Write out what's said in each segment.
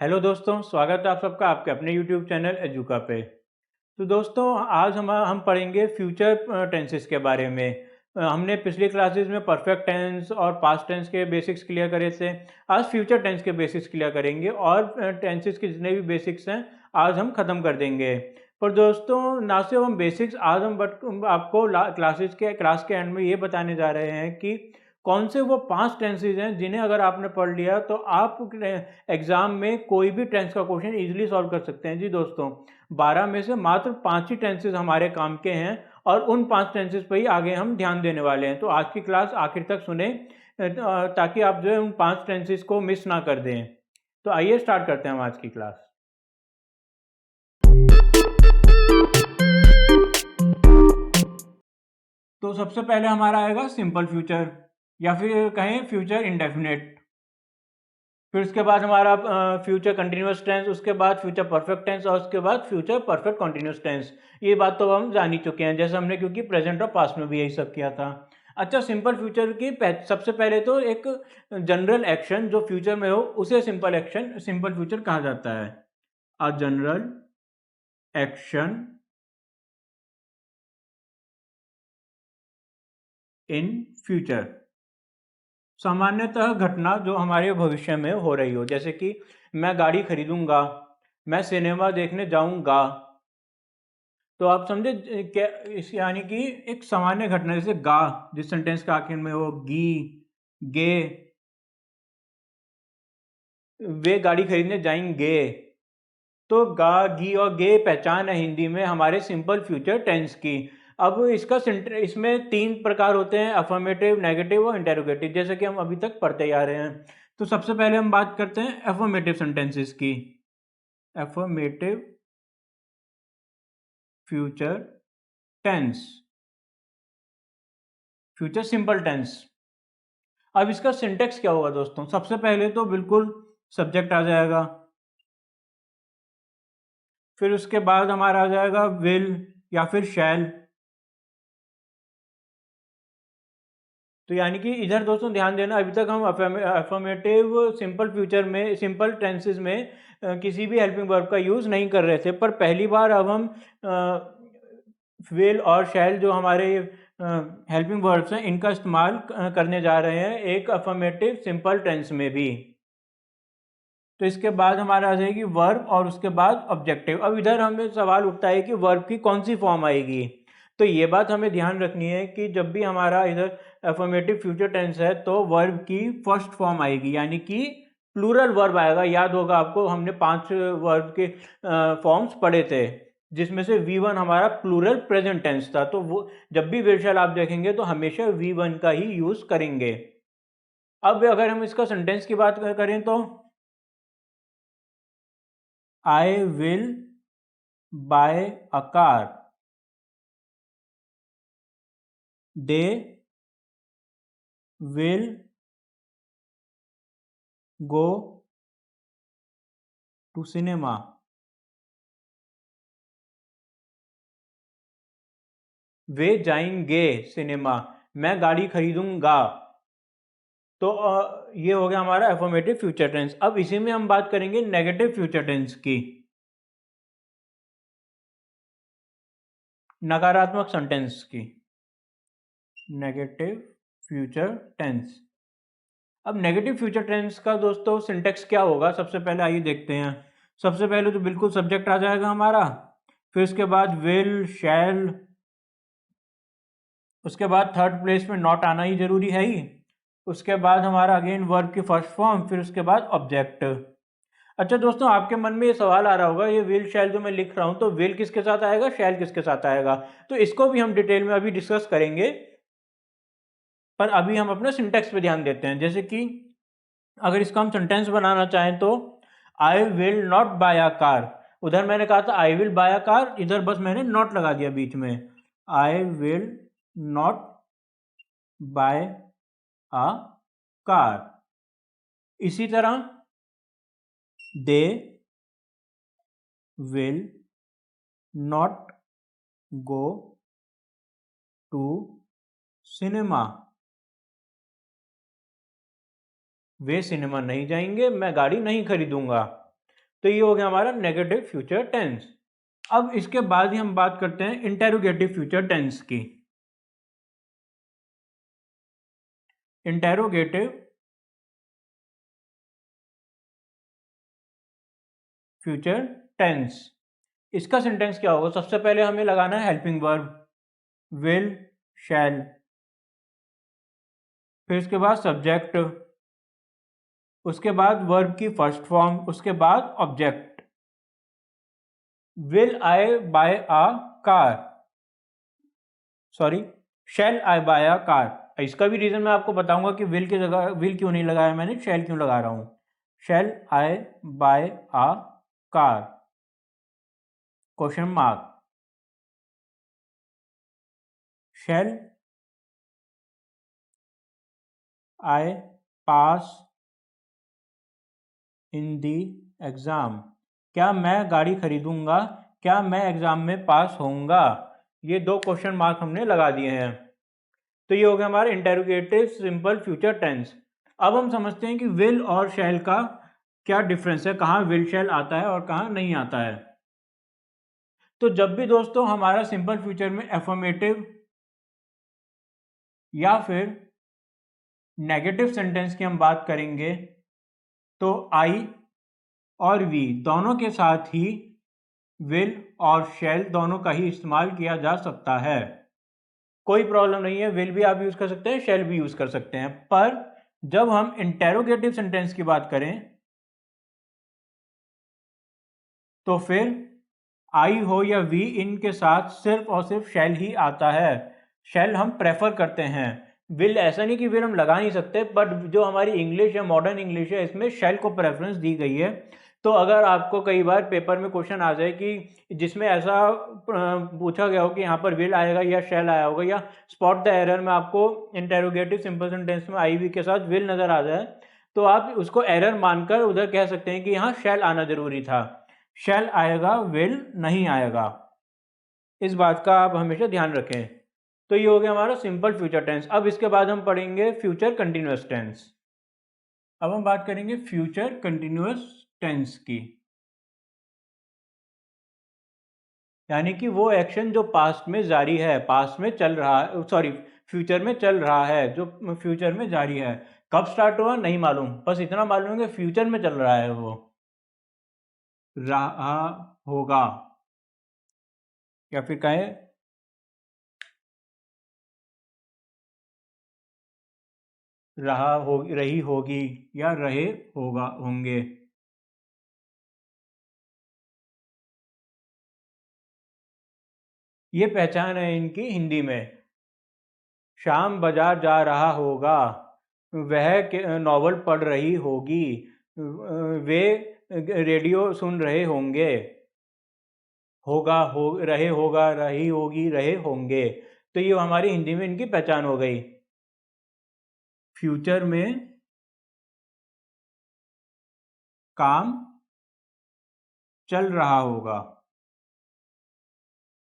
Hello दोस्तों, स्वागत है आप सबका आपके अपने यूट्यूब चैनल एजुका पे। तो दोस्तों आज हम पढ़ेंगे फ्यूचर टेंसेस के बारे में। हमने पिछली क्लासेस में परफेक्ट टेंस और पास्ट टेंस के बेसिक्स क्लियर करे थे। आज फ्यूचर टेंस के बेसिक्स क्लियर करेंगे और टेंसेस के जितने भी बेसिक्स हैं आज हम ख़त्म कर देंगे। पर दोस्तों ना सिर्फ हम बेसिक्स आज हम बट आपको क्लास के एंड में ये बताने जा रहे हैं कि कौन से वो 5 टेंसेज हैं जिन्हें अगर आपने पढ़ लिया तो आप एग्ज़ाम में कोई भी टेंस का क्वेश्चन इजीली सॉल्व कर सकते हैं। जी दोस्तों, 12 में से मात्र 5 ही टेंसेज हमारे काम के हैं और उन 5 टेंसेज पर ही आगे हम ध्यान देने वाले हैं। तो आज की क्लास आखिर तक सुने ताकि आप जो है उन 5 टेंसेज को मिस ना कर दें। तो आइए स्टार्ट करते हैं हम आज की क्लास। तो सबसे पहले हमारा आएगा सिंपल फ्यूचर या फिर कहें फ्यूचर इंडेफिनिट। फिर उसके बाद हमारा फ्यूचर कंटिन्यूअस टेंस, उसके बाद फ्यूचर परफेक्ट टेंस और उसके बाद फ्यूचर परफेक्ट कंटिन्यूअस टेंस। ये बात तो हम जान ही चुके हैं, जैसे हमने क्योंकि प्रेजेंट और पास्ट में भी यही सब किया था। अच्छा, सिंपल फ्यूचर की सबसे पहले तो एक जनरल एक्शन जो फ्यूचर में हो उसे सिंपल फ्यूचर कहा जाता है। A general action in future, सामान्यतः घटना जो हमारे भविष्य में हो रही हो, जैसे कि मैं गाड़ी खरीदूंगा, मैं सिनेमा देखने जाऊंगा। तो आप समझे क्या इस यानी कि एक सामान्य घटना, जैसे गा जिस सेंटेंस का आखिर में हो, गी, गे, वे गाड़ी खरीदने जाएंगे। तो गा, गी और गे पहचान है हिंदी में हमारे सिंपल फ्यूचर टेंस की। अब इसमें 3 प्रकार होते हैं, अफर्मेटिव, नेगेटिव और इंटेरोगेटिव, जैसे कि हम अभी तक पढ़ते ही आ रहे हैं। तो सबसे पहले हम बात करते हैं अफर्मेटिव सेंटेंसेस की। Affirmative future tense, future simple tense. अब इसका सिंटेक्स क्या होगा दोस्तों? सबसे पहले तो बिल्कुल सब्जेक्ट आ जाएगा, फिर उसके बाद हमारा आ जाएगा विल या फिर शैल। तो यानी कि इधर दोस्तों ध्यान देना, अभी तक हम अफर्मेटिव सिंपल फ्यूचर में, सिंपल टेंसेस में किसी भी हेल्पिंग वर्ब का यूज़ नहीं कर रहे थे, पर पहली बार अब हम विल और शैल जो हमारे हेल्पिंग वर्ब्स हैं इनका इस्तेमाल करने जा रहे हैं एक अफर्मेटिव सिंपल टेंस में भी। तो इसके बाद हमारा आ जाएगी वर्ब और उसके बाद ऑब्जेक्टिव। अब इधर हमें सवाल उठता है कि वर्ब की कौन सी फॉर्म आएगी। तो ये बात हमें ध्यान रखनी है कि जब भी हमारा इधर अफर्मेटिव फ्यूचर टेंस है तो वर्ब की फर्स्ट फॉर्म आएगी, यानी कि प्लूरल वर्ब आएगा। याद होगा आपको, हमने 5 वर्ब के फॉर्म्स पढ़े थे जिसमें से V1 हमारा प्लूरल प्रेजेंट टेंस था। तो वो जब भी विल आप देखेंगे तो हमेशा V1 का ही यूज करेंगे। अब अगर हम इसका सेंटेंस की बात करें तो I will buy a car. They will go to cinema. वे जाएंगे सिनेमा, मैं गाड़ी खरीदूंगा। तो ये हो गया हमारा अफर्मेटिव फ्यूचर टेंस। अब इसी में हम बात करेंगे नेगेटिव फ्यूचर टेंस की, नकारात्मक सेंटेंस की, नेगेटिव फ्यूचर टेंस। अब नेगेटिव फ्यूचर टेंस का दोस्तों सिंटेक्स क्या होगा, सबसे पहले आइए देखते हैं। सबसे पहले तो बिल्कुल सब्जेक्ट आ जाएगा हमारा, फिर उसके बाद विल, शैल, उसके बाद थर्ड प्लेस में नॉट आना ही जरूरी है ही, उसके बाद हमारा अगेन वर्ब की फर्स्ट फॉर्म, फिर उसके बाद ऑब्जेक्ट। अच्छा दोस्तों, आपके मन में ये सवाल आ रहा होगा, ये विल शैल जो मैं लिख रहा हूं तो विल किसके साथ आएगा, शैल किसके साथ आएगा? तो इसको भी हम डिटेल में अभी डिस्कस करेंगे, पर अभी हम अपने सिंटेक्स पे ध्यान देते हैं। जैसे कि अगर इसका हम सेंटेंस बनाना चाहें तो I will not buy a car, उधर मैंने कहा था I will buy a car, इधर बस मैंने नॉट लगा दिया बीच में, I will not buy a car. इसी तरह they will not go to cinema, वे सिनेमा नहीं जाएंगे, मैं गाड़ी नहीं खरीदूंगा। तो ये हो गया हमारा नेगेटिव फ्यूचर टेंस। अब इसके बाद ही हम बात करते हैं इंटेरोगेटिव फ्यूचर टेंस की। इंटेरोगेटिव फ्यूचर टेंस, इसका सेंटेंस क्या होगा? सबसे पहले हमें लगाना है हेल्पिंग वर्ब विल, शैल, फिर उसके बाद सब्जेक्ट, उसके बाद वर्ब की फर्स्ट फॉर्म, उसके बाद object. Will I buy a car, sorry, shall I buy a car. इसका भी रीजन मैं आपको बताऊंगा कि विल की जगह विल क्यों नहीं लगाया मैंने, शैल क्यों लगा रहा हूं। Shall I buy a car, question mark. Shall I pass in the exam, क्या मैं गाड़ी खरीदूंगा, क्या मैं एग्ज़ाम में पास होऊंगा। ये दो क्वेश्चन मार्क हमने लगा दिए हैं। तो ये हो गया हमारा इंटेरोगेटिव सिंपल फ्यूचर टेंस। अब हम समझते हैं कि विल और शैल का क्या डिफरेंस है, कहाँ विल शैल आता है और कहाँ नहीं आता है। तो जब भी दोस्तों हमारा सिंपल फ्यूचर में एफर्मेटिव या फिर नेगेटिव सेंटेंस की हम बात करेंगे तो आई और वी दोनों के साथ ही विल और शैल दोनों का ही इस्तेमाल किया जा सकता है। कोई प्रॉब्लम नहीं है, विल भी आप यूज कर सकते हैं, शैल भी यूज कर सकते हैं। पर जब हम इंटेरोगेटिव सेंटेंस की बात करें तो फिर आई हो या वी, इनके साथ सिर्फ और सिर्फ शैल ही आता है। शैल हम प्रेफर करते हैं। विल ऐसा नहीं कि विल हम लगा नहीं सकते, बट जो हमारी इंग्लिश है, मॉडर्न इंग्लिश है, इसमें शैल को प्रेफरेंस दी गई है। तो अगर आपको कई बार पेपर में क्वेश्चन आ जाए कि जिसमें ऐसा पूछा गया हो कि यहाँ पर विल आएगा या शैल आया होगा, या स्पॉट द एरर में आपको इंटेरोगेटिव सिंपल सेंटेंस में आई वी के साथ विल नजर आ जाए, तो आप उसको एरर मानकर उधर कह सकते हैं कि यहाँ शैल आना जरूरी था। शैल आएगा, विल नहीं आएगा। इस बात का आप हमेशा ध्यान रखें। तो ये हो गया हमारा सिंपल फ्यूचर टेंस। अब इसके बाद हम पढ़ेंगे फ्यूचर कंटिन्यूअस टेंस। अब हम बात करेंगे फ्यूचर कंटिन्यूअस टेंस की, यानी कि वो एक्शन जो पास्ट में जारी है, पास्ट में चल रहा है, सॉरी, फ्यूचर में चल रहा है, जो फ्यूचर में जारी है। कब स्टार्ट हुआ नहीं मालूम, बस इतना मालूम है कि फ्यूचर में चल रहा है, वो रहा होगा, या फिर कहें रहा हो, रही होगी, या रहे होगा, होंगे। ये पहचान है इनकी हिंदी में। शाम बाजार जा रहा होगा, वह नॉवल पढ़ रही होगी, वे रेडियो सुन रहे होंगे। होगा, हो रहे, होगा, रही होगी, रहे होंगे। तो ये हमारी हिंदी में इनकी पहचान हो गई। फ्यूचर में काम चल रहा होगा,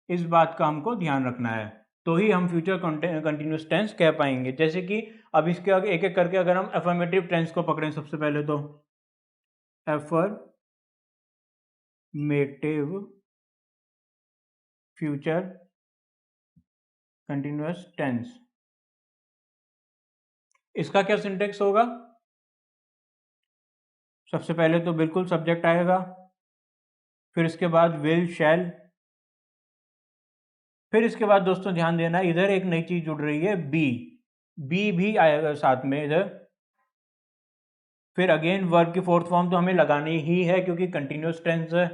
इस बात का हमको ध्यान रखना है, तो ही हम फ्यूचर कंटिन्यूस टेंस कह पाएंगे। जैसे कि अब इसके आगे एक एक करके अगर हम अफर्मेटिव टेंस को पकड़ें, सबसे पहले तो अफर्मेटिव फ्यूचर कंटिन्यूअस टेंस, इसका क्या सिंटेक्स होगा? सबसे पहले तो बिल्कुल सब्जेक्ट आएगा, फिर इसके बाद विल, शैल, फिर इसके बाद दोस्तों ध्यान देना, इधर एक नई चीज जुड़ रही है, बी। बी भी आएगा साथ में इधर। फिर अगेन वर्ब की फोर्थ फॉर्म तो हमें लगानी ही है क्योंकि कंटिन्यूअस टेंस है।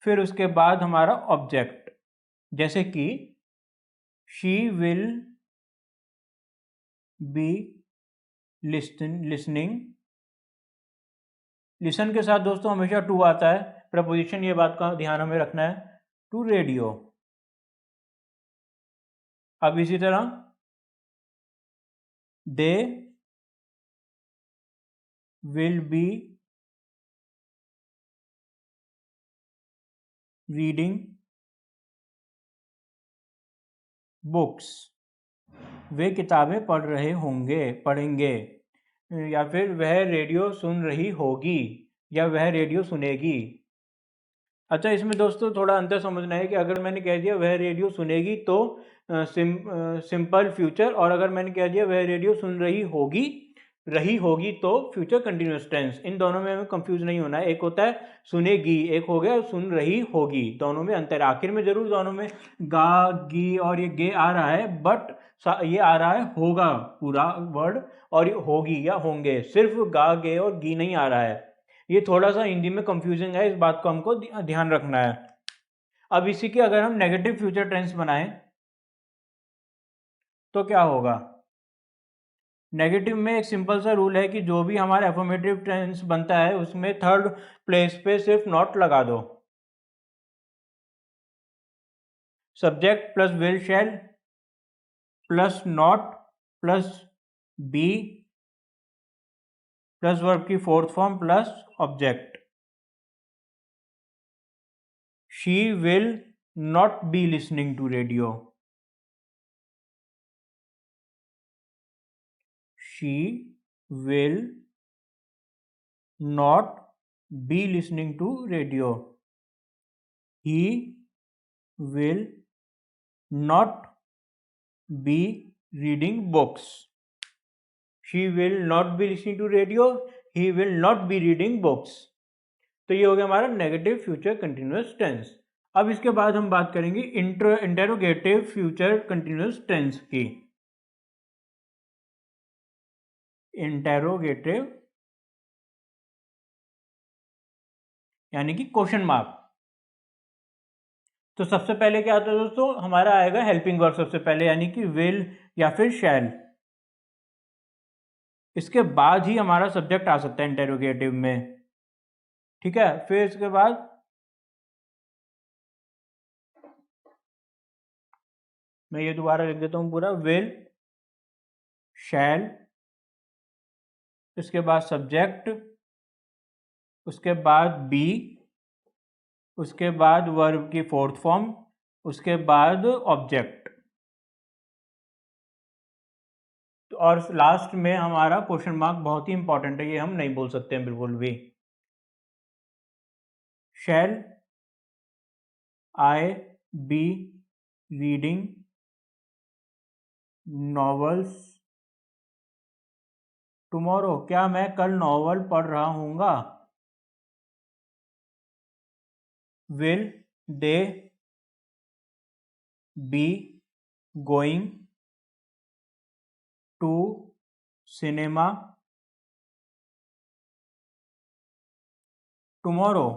फिर उसके बाद हमारा ऑब्जेक्ट, जैसे कि she will be listening. Listen के साथ दोस्तों हमेशा टू आता है प्रपोजिशन, ये बात का ध्यान हमें रखना है, टू रेडियो। अब इसी तरह they will be reading books, वे किताबें पढ़ रहे होंगे, पढ़ेंगे। या फिर वह रेडियो सुन रही होगी, या वह रेडियो सुनेगी। अच्छा, इसमें दोस्तों थोड़ा अंतर समझना है कि अगर मैंने कह दिया वह रेडियो सुनेगी तो सिंपल फ्यूचर, और अगर मैंने कह दिया वह रेडियो सुन रही होगी तो फ्यूचर कंटिन्यूस टेंस। इन दोनों में हमें कंफ्यूज नहीं होना है। एक होता है सुनेगी, एक हो गया सुन रही होगी, दोनों में अंतर है। आखिर में जरूर दोनों में गा गी और ये गे आ रहा है, बट ये आ रहा है होगा पूरा वर्ड, और ये होगी या होंगे, सिर्फ गा गे और गी नहीं आ रहा है। ये थोड़ा सा हिंदी में कंफ्यूजिंग है, इस बात को हमको ध्यान रखना है। अब इसी के अगर हम नेगेटिव फ्यूचर टेंस बनाएं तो क्या होगा? नेगेटिव में एक सिंपल सा रूल है कि जो भी हमारा एफर्मेटिव टेंस बनता है उसमें थर्ड प्लेस पे सिर्फ नॉट लगा दो। Subject plus will shall plus not plus be plus verb की fourth form plus object. She will not be listening to radio. She will not be listening to radio. He will not be reading books. She will not be listening to radio. He will not be reading books. तो ये हो गया हमारा negative future continuous tense. अब इसके बाद हम बात करेंगे इंटेरोगेटिव फ्यूचर कंटिन्यूस टेंस की। इंटेरोगेटिव यानी कि क्वेश्चन मार्क। तो सबसे पहले क्या आता है दोस्तों, हमारा आएगा हेल्पिंग वर्ब सबसे पहले, यानी कि विल या फिर शैल। इसके बाद ही हमारा सब्जेक्ट आ सकता है इंटेरोगेटिव में, ठीक है। फिर इसके बाद मैं ये दोबारा लिख देता हूं पूरा, विल शैल, इसके बाद सब्जेक्ट, उसके बाद बी, उसके बाद वर्ब की फोर्थ फॉर्म, उसके बाद ऑब्जेक्ट, और लास्ट में हमारा क्वेश्चन मार्क बहुत ही इंपॉर्टेंट है, ये हम नहीं बोल सकते हैं बिल्कुल भी। Shall I be reading novels tomorrow, क्या मैं कल नॉवल पढ़ रहा हूँगा। Will they be going to cinema tomorrow,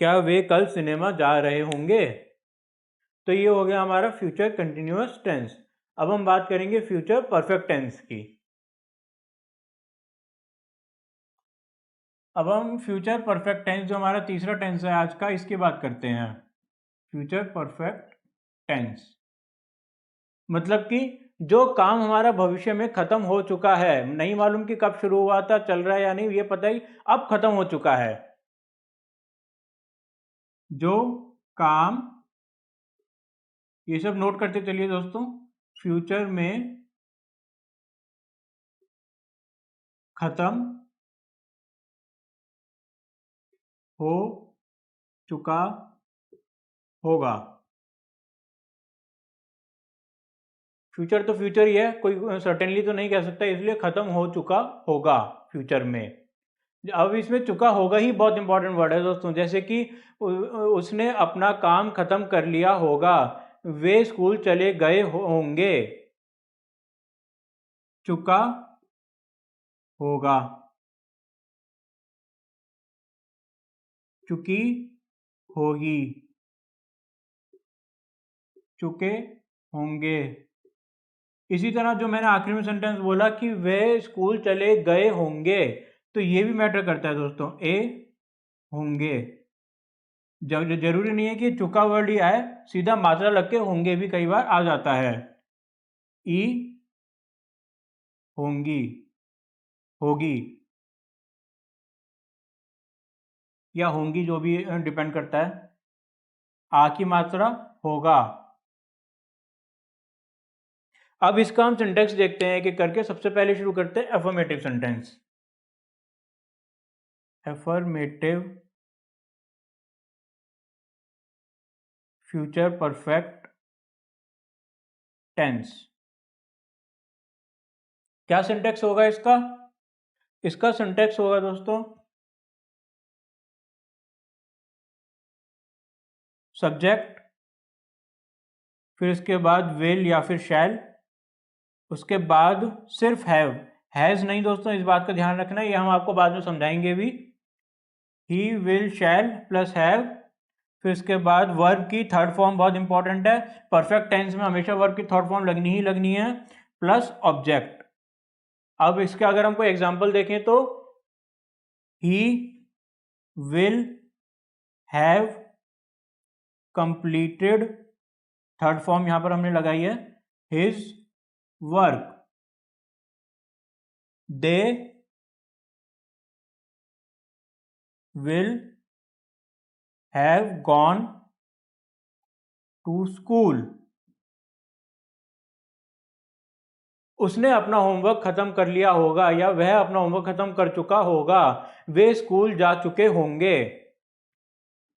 क्या वे कल सिनेमा जा रहे होंगे। तो ये हो गया हमारा फ्यूचर कंटिन्यूअस टेंस। अब हम बात करेंगे फ्यूचर परफेक्ट टेंस की। अब हम फ्यूचर परफेक्ट टेंस, जो हमारा तीसरा टेंस है आज का, इसकी बात करते हैं। फ्यूचर परफेक्ट टेंस मतलब कि जो काम हमारा भविष्य में खत्म हो चुका है, नहीं मालूम कि कब शुरू हुआ था, चल रहा है या नहीं, ये पता ही अब खत्म हो चुका है। जो काम, ये सब नोट करते चलिए दोस्तों, फ्यूचर में खत्म हो चुका होगा। फ्यूचर तो फ्यूचर ही है, कोई सर्टेनली तो नहीं कह सकता, इसलिए खत्म हो चुका होगा फ्यूचर में। अब इसमें चुका होगा ही बहुत इंपॉर्टेंट वर्ड है दोस्तों, जैसे कि उसने अपना काम खत्म कर लिया होगा, वे स्कूल चले गए होंगे, चुका होगा, चुकी होगी, चुके होंगे। इसी तरह जो मैंने आखिरी में सेंटेंस बोला कि वे स्कूल चले गए होंगे, तो ये भी मैटर करता है दोस्तों, ए होंगे। जरूरी नहीं है कि चुका वर्ड ही आए, सीधा मात्रा लग के होंगे भी कई बार आ जाता है। ई होंगी, होगी या होंगी, जो भी डिपेंड करता है। आ की मात्रा होगा। अब इसका हम सेंटेंस देखते हैं कि करके। सबसे पहले शुरू करते हैं affirmative sentence. Affirmative future perfect tense. क्या सिंटेक्स होगा इसका? इसका सिंटेक्स होगा दोस्तों, सब्जेक्ट, फिर इसके बाद विल या फिर शैल, उसके बाद सिर्फ हैज़ नहीं दोस्तों, इस बात का ध्यान रखना, ये हम आपको बाद में समझाएंगे भी। He will shall plus have, फिर इसके बाद वर्ब की थर्ड फॉर्म बहुत इंपॉर्टेंट है, परफेक्ट टेंस में हमेशा वर्ब की थर्ड फॉर्म लगनी ही लगनी है, प्लस ऑब्जेक्ट। अब इसका अगर हम कोई एग्जांपल देखें तो he will have completed, third form यहां पर हमने लगाई है, his work, they will have gone to school, उसने अपना होमवर्क खत्म कर लिया होगा या वह अपना होमवर्क खत्म कर चुका होगा, वे स्कूल जा चुके होंगे।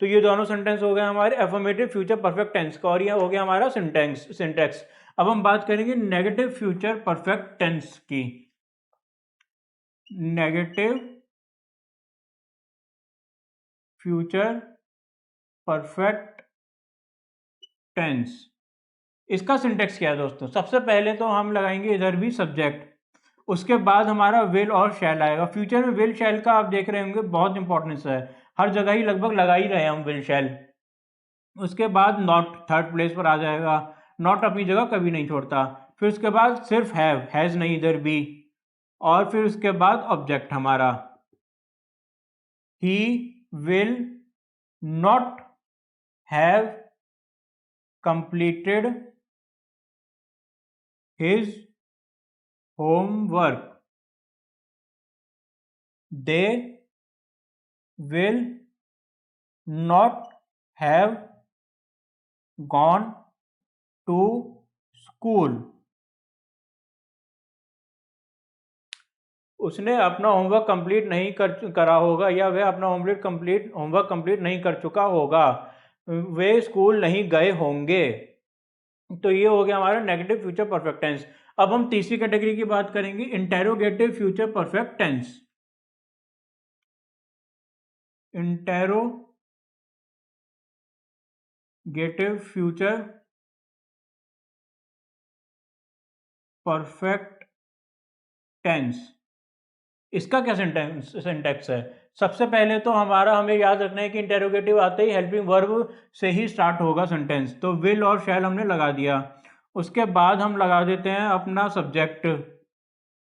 तो ये दोनों सेंटेंस हो गए हमारे एफर्मेटिव फ्यूचर परफेक्ट टेंस का, और ये हो गया हमारा सिंटेक्स। अब हम बात करेंगे नेगेटिव फ्यूचर परफेक्ट टेंस की। नेगेटिव फ्यूचर परफेक्ट टेंस, इसका सिंटेक्स क्या है दोस्तों? सबसे पहले तो हम लगाएंगे इधर भी सब्जेक्ट, उसके बाद हमारा विल और शैल आएगा। फ्यूचर में विल शैल का आप देख रहे होंगे बहुत इंपॉर्टेंस है, हर जगह ही लगभग लगा ही रहे हैं हम विल शैल। उसके बाद नॉट थर्ड प्लेस पर आ जाएगा, नॉट अपनी जगह कभी नहीं छोड़ता। फिर उसके बाद सिर्फ हैज़ नहीं इधर भी, और फिर उसके बाद ऑब्जेक्ट हमारा, he will not have completed his homework, they will not have gone to school, उसने अपना होमवर्क कंप्लीट नहीं करा होगा या वह अपना होमवर्क कंप्लीट नहीं कर चुका होगा, वे स्कूल नहीं गए होंगे। तो ये हो गया हमारा नेगेटिव फ्यूचर परफेक्ट टेंस। अब हम तीसरी कैटेगरी की बात करेंगे, interrogative future perfect tense. Interrogative future perfect tense, इसका क्या सिंटेक्स है? सबसे पहले तो हमें याद रखना है कि इंटेरोगेटिव आते ही हेल्पिंग वर्ब से ही स्टार्ट होगा सेंटेंस, तो विल और शैल हमने लगा दिया। उसके बाद हम लगा देते हैं अपना सब्जेक्ट,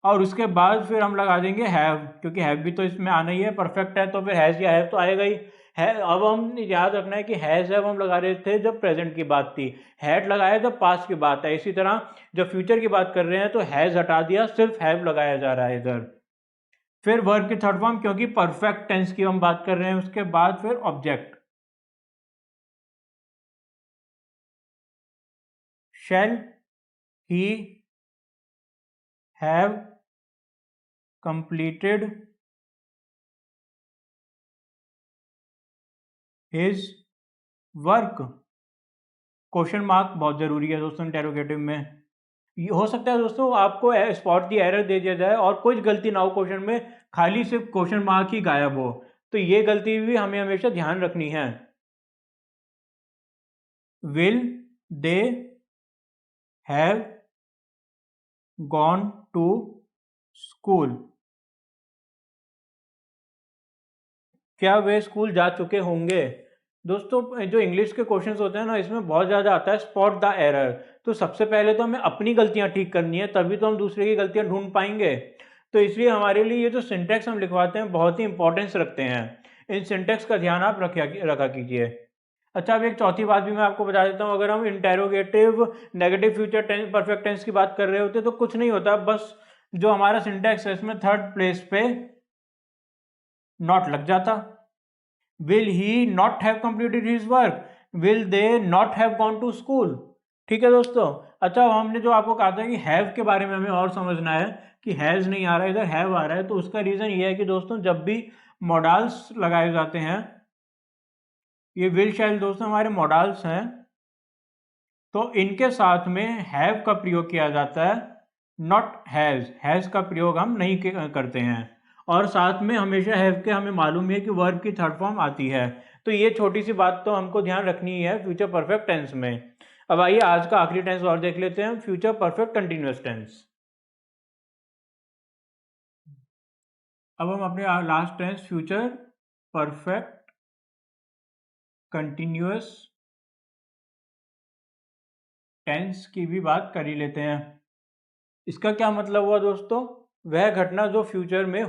और उसके बाद फिर हम लगा देंगे हैव, क्योंकि हैव भी तो इसमें आना ही है, परफेक्ट है तो फिर हैज़ या हैव तो आएगा ही है। अब हम याद रखना है कि हैज़ हैव हम लगा रहे थे जब प्रेजेंट की बात थी, हैड लगाया जब पास्ट की बात है। इसी तरह जब फ्यूचर की बात कर रहे हैं तो हैज़ हटा दिया, सिर्फ हैव लगाया जा रहा है इधर। फिर वर्ब की थर्ड फॉर्म, क्योंकि परफेक्ट टेंस की हम बात कर रहे हैं। उसके बाद फिर object, shall he have completed his work, question mark बहुत जरूरी है दोस्तों इंटेरोगेटिव में। ये हो सकता है दोस्तों आपको स्पॉट दी एरर दे दिया जाए और कुछ गलती ना हो क्वेश्चन में, खाली सिर्फ क्वेश्चन मार्क ही गायब हो, तो ये गलती भी हमें हमेशा ध्यान रखनी है। Will they have gone to school, क्या वे स्कूल जा चुके होंगे? दोस्तों जो इंग्लिश के क्वेश्चंस होते हैं ना, इसमें बहुत ज़्यादा आता है स्पॉट द एरर। तो सबसे पहले तो हमें अपनी गलतियां ठीक करनी है, तभी तो हम दूसरे की गलतियां ढूंढ पाएंगे। तो इसलिए हमारे लिए ये जो सिंटेक्स हम लिखवाते हैं बहुत ही इंपॉर्टेंस रखते हैं, इन सिंटेक्स का ध्यान आप रखा कीजिए। अच्छा, अब एक चौथी बात भी मैं आपको बता देता हूँ, अगर हम interrogative negative future tense perfect tense की बात कर रहे होते तो कुछ नहीं होता, बस जो हमारा सिंटेक्स है इसमें थर्ड प्लेस पे नॉट लग जाता। Will he not have completed his work, will they not have gone to school. ठीक है दोस्तों। अच्छा, हमने जो आपको कहा था कि हैव के बारे में हमें और समझना है कि हैज़ नहीं आ रहा है, इधर हैव आ रहा है। तो उसका रीज़न ये है कि दोस्तों जब भी मॉडल्स लगाए जाते हैं, ये विल शैल दोस्तों हमारे मॉडल्स हैं, तो इनके साथ में हैव का प्रयोग किया जाता है, नॉट हैज़। हैज़ का प्रयोग हम नहीं करते हैं। और साथ में हमेशा हैव के हमें मालूम है कि वर्ब की थर्ड फॉर्म आती है। तो ये छोटी सी बात तो हमको ध्यान रखनी है फ्यूचर परफेक्ट टेंस में। अब आइए आज का आखिरी टेंस और देख लेते हैं, फ्यूचर परफेक्ट कंटिन्यूअस टेंस। अब हम अपने last tense future perfect continuous tense की भी बात कर ही लेते हैं। इसका क्या मतलब हुआ दोस्तों? वह घटना जो फ्यूचर में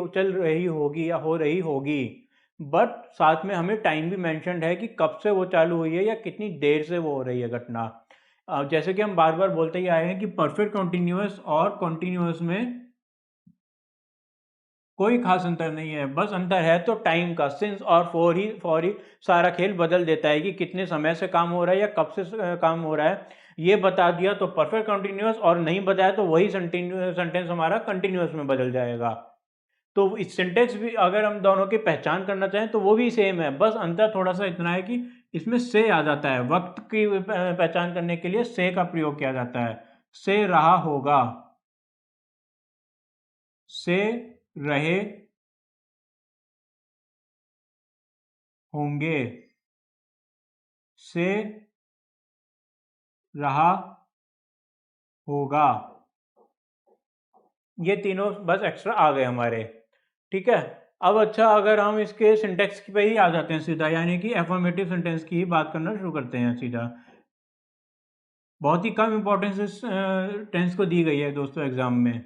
चल रही होगी या हो रही होगी, बट साथ में हमें टाइम भी मेंशन्ड है कि कब से वो चालू हुई है या कितनी देर से वो हो रही है घटना। जैसे कि हम बार बार बोलते ही आए हैं कि परफेक्ट कंटिन्यूअस और कॉन्टिन्यूअस में कोई खास अंतर नहीं है, बस अंतर है तो टाइम का। सिंस और फॉर ही सारा खेल बदल देता है कि कितने समय से काम हो रहा है या कब से काम हो रहा है। ये बता दिया तो परफेक्ट कंटिन्यूअस, और नहीं बताया तो वही सेंटेंस हमारा कंटिन्यूअस में बदल जाएगा। तो इस सिंटेक्स भी अगर हम दोनों की पहचान करना चाहें तो वो भी सेम है, बस अंतर थोड़ा सा इतना है कि इसमें से आ जाता है। वक्त की पहचान करने के लिए से का प्रयोग किया जाता है। से रहा होगा, से रहे होंगे, से रहा होगा। ये तीनों बस एक्स्ट्रा आ गए हमारे, ठीक है। अब अच्छा, अगर हम इसके सिंटेक्स पे ही आ जाते हैं सीधा, यानी कि एफर्मेटिव सेंटेंस की ही बात करना शुरू करते हैं सीधा। बहुत ही कम इंपॉर्टेंस इस टेंस को दी गई है दोस्तों एग्जाम में,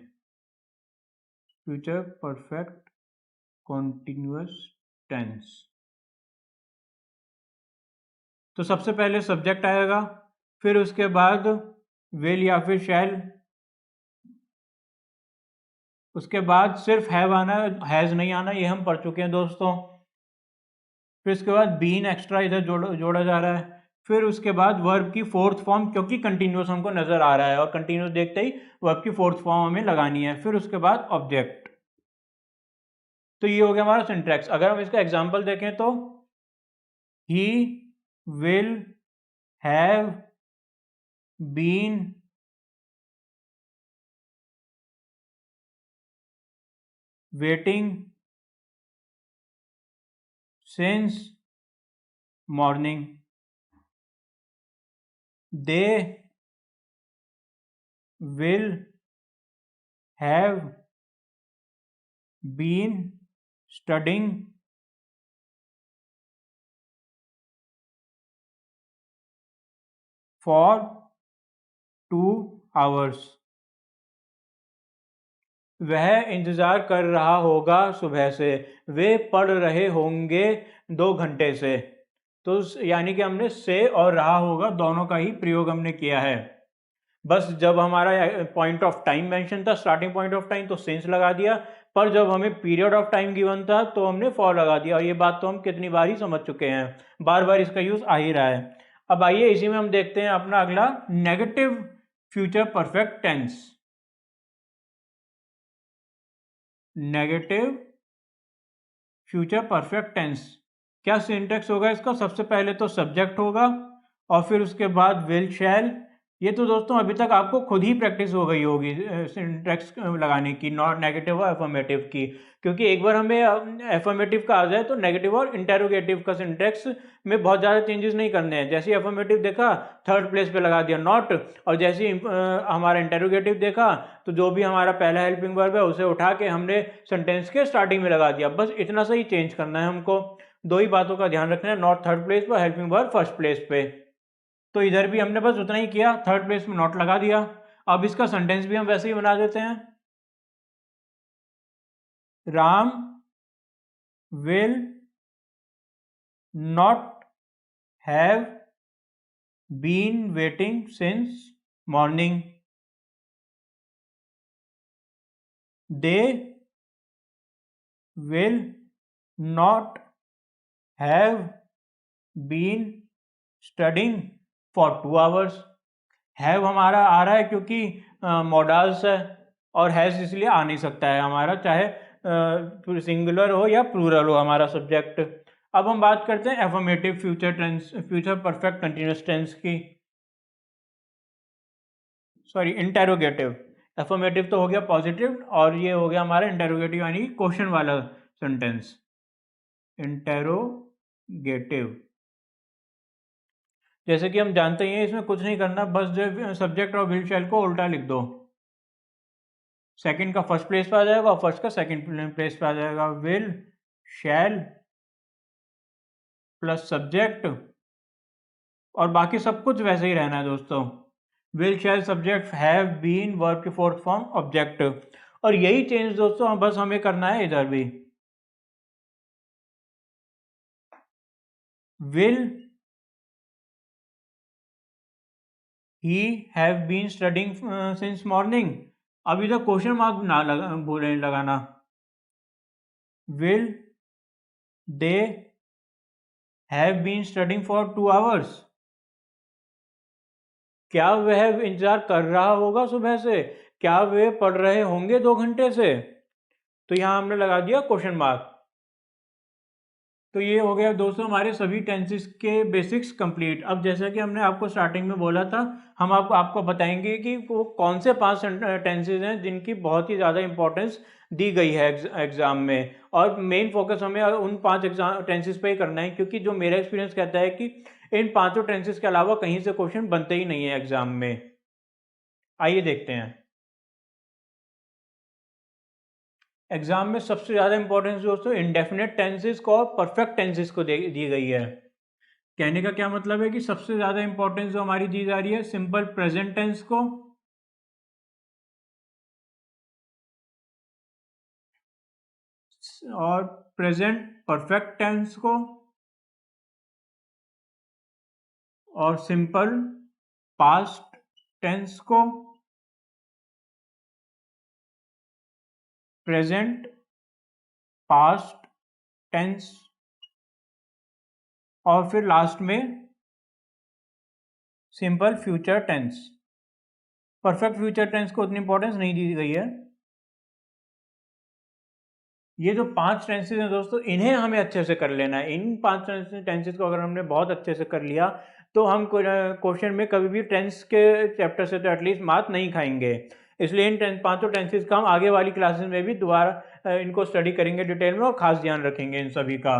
फ्यूचर परफेक्ट कॉन्टिन्यूअस टेंस। तो सबसे पहले सब्जेक्ट आएगा, फिर उसके बाद विल या फिर शैल, उसके बाद सिर्फ हैव आना, हैज़ नहीं आना, ये हम पढ़ चुके हैं दोस्तों। फिर उसके बाद बीन एक्स्ट्रा इधर जोड़ा जा रहा है। फिर उसके बाद वर्ब की फोर्थ फॉर्म, क्योंकि कंटिन्यूस हमको नजर आ रहा है और कंटिन्यूस देखते ही वर्ब की फोर्थ फॉर्म हमें लगानी है। फिर उसके बाद ऑब्जेक्ट। तो ये हो गया हमारा सिंटैक्स। अगर हम इसका एग्जांपल देखें तो he will have been waiting since morning, they will have been studying for 2 hours, वह इंतज़ार कर रहा होगा सुबह से, वे पढ़ रहे होंगे 2 घंटे से। तो यानी कि हमने से और रहा होगा दोनों का ही प्रयोग हमने किया है। बस जब हमारा पॉइंट ऑफ टाइम मेंशन था, स्टार्टिंग पॉइंट ऑफ टाइम, तो सिंस लगा दिया, पर जब हमें पीरियड ऑफ टाइम गिवन था तो हमने फॉर लगा दिया। और ये बात तो हम कितनी बार ही समझ चुके हैं, बार बार इसका यूज़ आ ही रहा है। अब आइए इसी में हम देखते हैं अपना अगला negative future perfect tense. Negative future perfect tense, क्या सिंटेक्स होगा इसका? सबसे पहले तो सब्जेक्ट होगा और फिर उसके बाद विल शैल। ये तो दोस्तों अभी तक आपको खुद ही प्रैक्टिस हो गई होगी सिंटेक्स लगाने की, नॉट नेगेटिव और एफर्मेटिव की, क्योंकि एक बार हमें एफर्मेटिव का आ जाए तो नेगेटिव और इंटेरोगेटिव का सिंटेक्स में बहुत ज़्यादा चेंजेस नहीं करने हैं। जैसे एफर्मेटिव देखा, थर्ड प्लेस पे लगा दिया नॉट, और जैसे हमारा इंटेरोगेटिव देखा तो जो भी हमारा पहला हेल्पिंग वर्ब है उसे उठा के हमने सेंटेंस के स्टार्टिंग में लगा दिया। बस इतना सा ही चेंज करना है हमको। दो ही बातों का ध्यान रखना है, नॉट थर्ड प्लेस पर, हेल्पिंग वर्ब फर्स्ट प्लेस पे। तो इधर भी हमने बस उतना ही किया, थर्ड प्लेस में नॉट लगा दिया। अब इसका सेंटेंस भी हम वैसे ही बना देते हैं, Ram will not have been waiting since morning, they will not have been studying for 2 hours। Have हमारा आ रहा है क्योंकि मॉडल्स है, और हैज़ इसलिए आ नहीं सकता है हमारा, चाहे सिंगुलर हो या प्लूरल हो हमारा सब्जेक्ट। अब हम बात करते हैं affirmative future tense, future perfect continuous tense की, सॉरी इंटेरोगेटिव। एफर्मेटिव तो हो गया पॉजिटिव, और ये हो गया हमारा इंटेरोगेटिव यानी क्वेश्चन वाला सेंटेंस, इंटेरोगेटिव। जैसे कि हम जानते हैं इसमें कुछ नहीं करना, बस जो सब्जेक्ट और विल शैल को उल्टा लिख दो। सेकंड का फर्स्ट प्लेस पे आ जाएगा और फर्स्ट का सेकंड प्लेस पे आ जाएगा। विल शैल प्लस सब्जेक्ट, और बाकी सब कुछ वैसे ही रहना है दोस्तों। Will shall subject, have been verb की फोर्थ फॉर्म ऑब्जेक्ट, और यही चेंज दोस्तों बस हमें करना है इधर भी। Will he have been studying since morning, अब इधर क्वेश्चन मार्क ना भूलें लगाना। Will they have been studying for 2 hours, क्या वह इंतजार कर रहा होगा सुबह से, क्या वे पढ़ रहे होंगे 2 घंटे से, तो यहां हमने लगा दिया क्वेश्चन मार्क। तो ये हो गया दोस्तों हमारे सभी टेंसेस के बेसिक्स कंप्लीट। अब जैसा कि हमने आपको स्टार्टिंग में बोला था, हम आपको बताएंगे कि वो कौन से 5 टेंसेस हैं जिनकी बहुत ही ज़्यादा इंपॉर्टेंस दी गई है एग्ज़ाम में, और मेन फोकस हमें उन 5 एग्जाम टेंसेस पे ही करना है, क्योंकि जो मेरा एक्सपीरियंस कहता है कि इन 5 टेंसेस के अलावा कहीं से क्वेश्चन बनते ही नहीं है एग्ज़ाम में। आइए देखते हैं। एग्जाम में सबसे ज़्यादा इंपॉर्टेंस दोस्तों इंडेफिनेट टेंसेस को और परफेक्ट टेंसेस को दी गई है। कहने का क्या मतलब है कि सबसे ज़्यादा इंपॉर्टेंस जो हमारी दी जा रही है सिंपल प्रेजेंट टेंस को, और प्रेजेंट परफेक्ट टेंस को, और सिंपल पास्ट टेंस को, प्रेजेंट पास्ट टेंस, और फिर लास्ट में simple future tense. Perfect future tense को उतनी इंपॉर्टेंस नहीं दी गई है। ये जो 5 टेंसेज हैं दोस्तों, इन्हें हमें अच्छे से कर लेना है। इन 5 टेंसेज को अगर हमने बहुत अच्छे से कर लिया तो हम क्वेश्चन में कभी भी टेंस के चैप्टर से तो एटलीस्ट मार्क नहीं खाएंगे। इसलिए इन 5 टेंसेज का हम आगे वाली क्लासेस में भी दोबारा इनको स्टडी करेंगे डिटेल में, और खास ध्यान रखेंगे इन सभी का।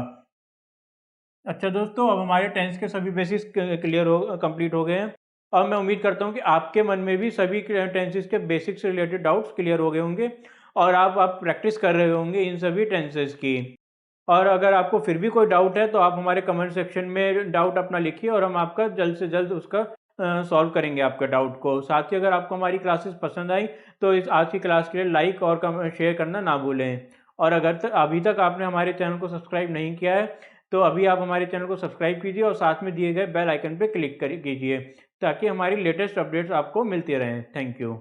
अच्छा दोस्तों, अब हमारे टेंस के सभी बेसिक्स कंप्लीट हो गए हैं, और मैं उम्मीद करता हूँ कि आपके मन में भी सभी टेंसेस के बेसिक्स से रिलेटेड डाउट्स क्लियर हो गए होंगे, और आप प्रैक्टिस कर रहे होंगे इन सभी टेंसेस की। और अगर आपको फिर भी कोई डाउट है तो आप हमारे कमेंट सेक्शन में डाउट अपना लिखिए, और हम आपका जल्द से जल्द उसका सॉल्व करेंगे आपके डाउट को। साथ ही अगर आपको हमारी क्लासेस पसंद आई तो इस आज की क्लास के लिए लाइक और शेयर करना ना भूलें। और अगर अभी तक आपने हमारे चैनल को सब्सक्राइब नहीं किया है तो अभी आप हमारे चैनल को सब्सक्राइब कीजिए, और साथ में दिए गए बेल आइकन पर क्लिक कीजिए, ताकि हमारी लेटेस्ट अपडेट्स आपको मिलती रहें। Thank you.